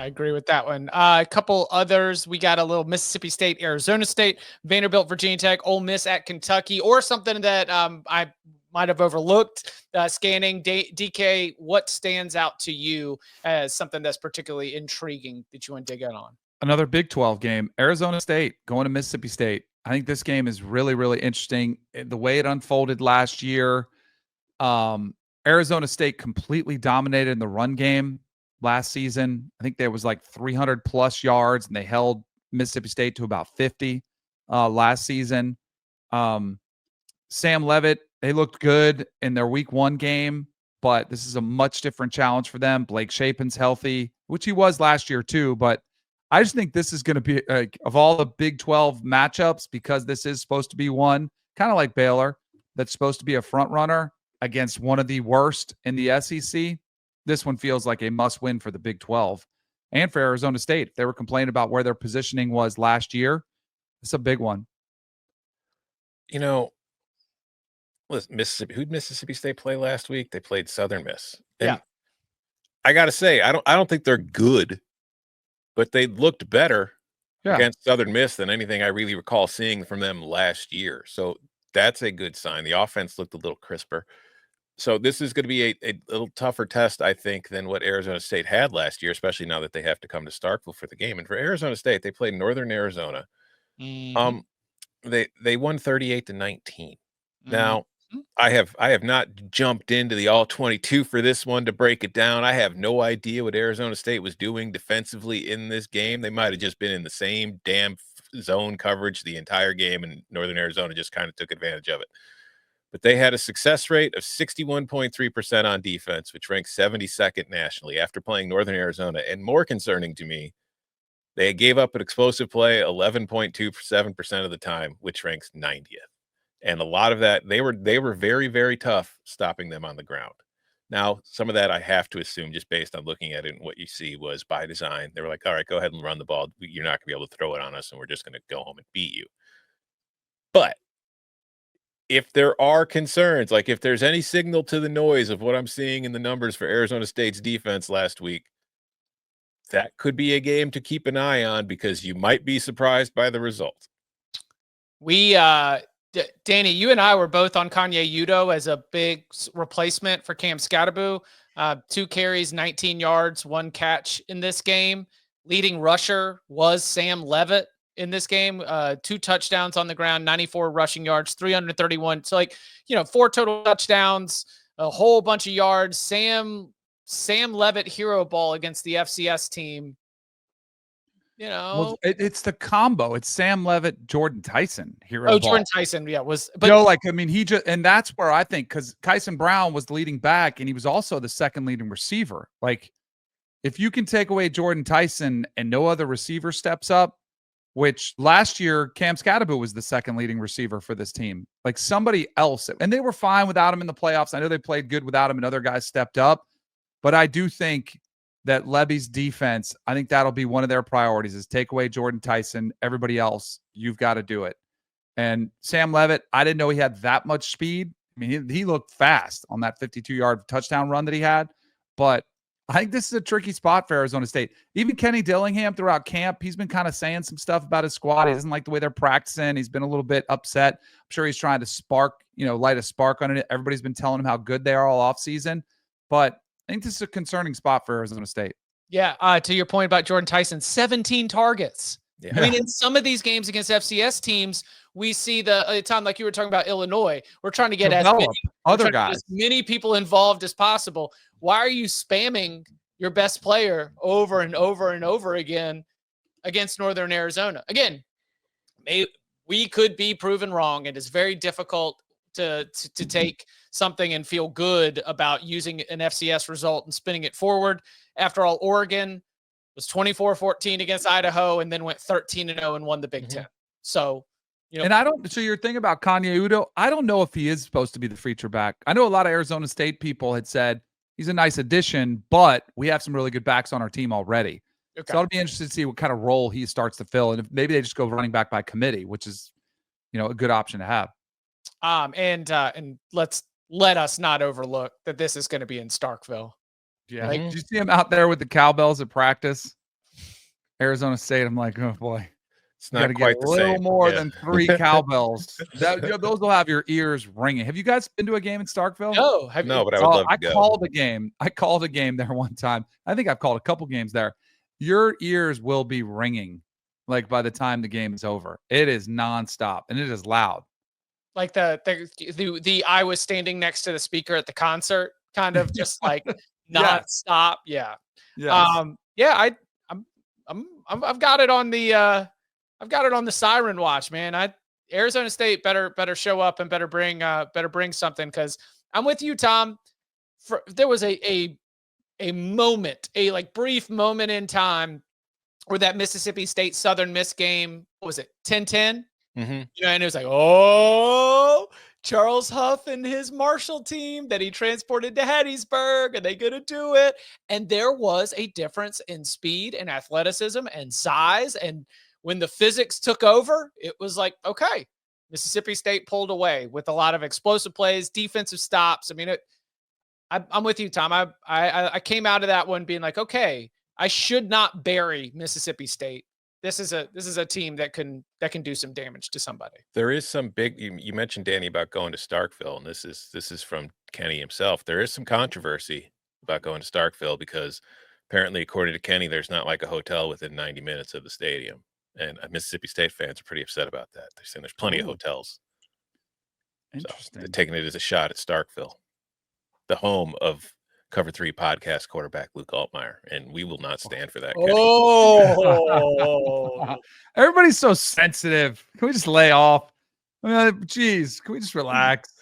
I agree with that one. A couple others. We got a little Mississippi State, Arizona State, Vanderbilt, Virginia Tech, Ole Miss at Kentucky, or something that I might have overlooked scanning. DK, what stands out to you as something that's particularly intriguing that you want to dig in on? Another Big 12 game, Arizona State going to Mississippi State. I think this game is really, really interesting. The way it unfolded last year, Arizona State completely dominated in the run game last season. I think there was like 300 plus yards, and they held Mississippi State to about 50 last season. Sam Leavitt, they looked good in their week 1 game, but this is a much different challenge for them. Blake Shapen's healthy, which he was last year too, but I just think this is going to be, of all the Big 12 matchups, because this is supposed to be one, kind of like Baylor, that's supposed to be a front runner against one of the worst in the SEC. This one feels like a must-win for the Big 12 and for Arizona State. If they were complaining about where their positioning was last year, it's a big one. Listen, who'd Mississippi State play last week? They played Southern Miss. And yeah. I got to say, I don't think they're good, but they looked better against Southern Miss than anything I really recall seeing from them last year. So that's a good sign. The offense looked a little crisper. So this is going to be a little tougher test, I think, than what Arizona State had last year, especially now that they have to come to Starkville for the game. And for Arizona State, they played Northern Arizona. Mm-hmm. They won 38-19. Now, I have not jumped into the all 22 for this one to break it down. I have no idea what Arizona State was doing defensively in this game. They might have just been in the same damn zone coverage the entire game, and Northern Arizona just kind of took advantage of it. But they had a success rate of 61.3% on defense, which ranks 72nd nationally after playing Northern Arizona. And more concerning to me, they gave up an explosive play 11.27% of the time, which ranks 90th. And a lot of that, they were very, very tough stopping them on the ground. Now, some of that I have to assume, just based on looking at it and what you see, was by design. They were like, all right, go ahead and run the ball. You're not going to be able to throw it on us, and we're just going to go home and beat you. But if there are concerns, like if there's any signal to the noise of what I'm seeing in the numbers for Arizona State's defense last week, that could be a game to keep an eye on, because you might be surprised by the result. Danny, you and I were both on Kanye Udo as a big replacement for Cam Scatterbu. 2 carries, 19 yards, 1 catch in this game. Leading rusher was Sam Leavitt in this game. 2 touchdowns on the ground, 94 rushing yards, 331. So 4 total touchdowns, a whole bunch of yards. Sam Leavitt hero ball against the FCS team. Well, it's the combo. It's Sam Leavitt, Jordan Tyson hero ball. Jordan Tyson, yeah, and that's where I think, because Kyson Brown was the leading back, and he was also the second leading receiver. Like, if you can take away Jordan Tyson and no other receiver steps up, which last year Cam Scatterbu was the second leading receiver for this team, like somebody else, and they were fine without him in the playoffs. I know they played good without him, and other guys stepped up, but I do think that Levy's defense, I think that'll be one of their priorities, is take away Jordan Tyson. Everybody else, you've got to do it. And Sam Leavitt, I didn't know he had that much speed. I mean, he looked fast on that 52-yard touchdown run that he had. But I think this is a tricky spot for Arizona State. Even Kenny Dillingham throughout camp, he's been kind of saying some stuff about his squad. He doesn't like the way they're practicing. He's been a little bit upset. I'm sure he's trying to light a spark on it. Everybody's been telling him how good they are all offseason. But I think this is a concerning spot for Arizona State. Yeah, to your point about Jordan Tyson, 17 targets. Yeah. I mean, in some of these games against FCS teams, we see the time, like you were talking about Illinois, we're trying to get as many people involved as possible. Why are you spamming your best player over and over and over again against Northern Arizona? Again, we could be proven wrong. It is very difficult to take something and feel good about using an FCS result and spinning it forward. After all, Oregon was 24-14 against Idaho and then went 13-0 and won the Big Ten. So, so your thing about Kanye Udo, I don't know if he is supposed to be the feature back. I know a lot of Arizona State people had said he's a nice addition, but we have some really good backs on our team already. Okay. So I'll be interested to see what kind of role he starts to fill. And if maybe they just go running back by committee, which is, a good option to have. And let us not overlook that this is going to be in Starkville. Yeah. Did you see him out there with the cowbells at practice? Arizona State, I'm like, oh boy. It's not quite the same. A little more than 3 cowbells. Those will have your ears ringing. Have you guys been to a game in Starkville? No. But I would love to go. I called a game there one time. I think I've called a couple games there. Your ears will be ringing like by the time the game is over. It is nonstop and it is loud. Like the I was standing next to the speaker at the concert, kind of just like nonstop. Yeah. Yes. I've got it on the siren watch, man. Arizona State better show up and better bring something, because I'm with you, Tom. There was a moment, a like brief moment in time where that Mississippi State Southern Miss game, what was it, 10-10? Mm-hmm. And it was like, oh, Charles Huff and his Marshall team that he transported to Hattiesburg, and they gonna do it. And there was a difference in speed and athleticism and size. And when the physics took over, it was like, okay, Mississippi State pulled away with a lot of explosive plays, defensive stops. I mean, I'm with you, Tom. I came out of that one being like, okay, I should not bury Mississippi State. This is a team that can do some damage to somebody. There is some big. You mentioned, Danny, about going to Starkville, and this is from Kenny himself. There is some controversy about going to Starkville because apparently, according to Kenny, there's not like a hotel within 90 minutes of the stadium, and Mississippi State fans are pretty upset about that. They're saying there's plenty of hotels. Interesting. So they're taking it as a shot at Starkville, the home of Cover 3 podcast quarterback Luke Altmaier, and we will not stand for that. Oh, everybody's so sensitive. Can we just lay off? I mean, geez, can we just relax?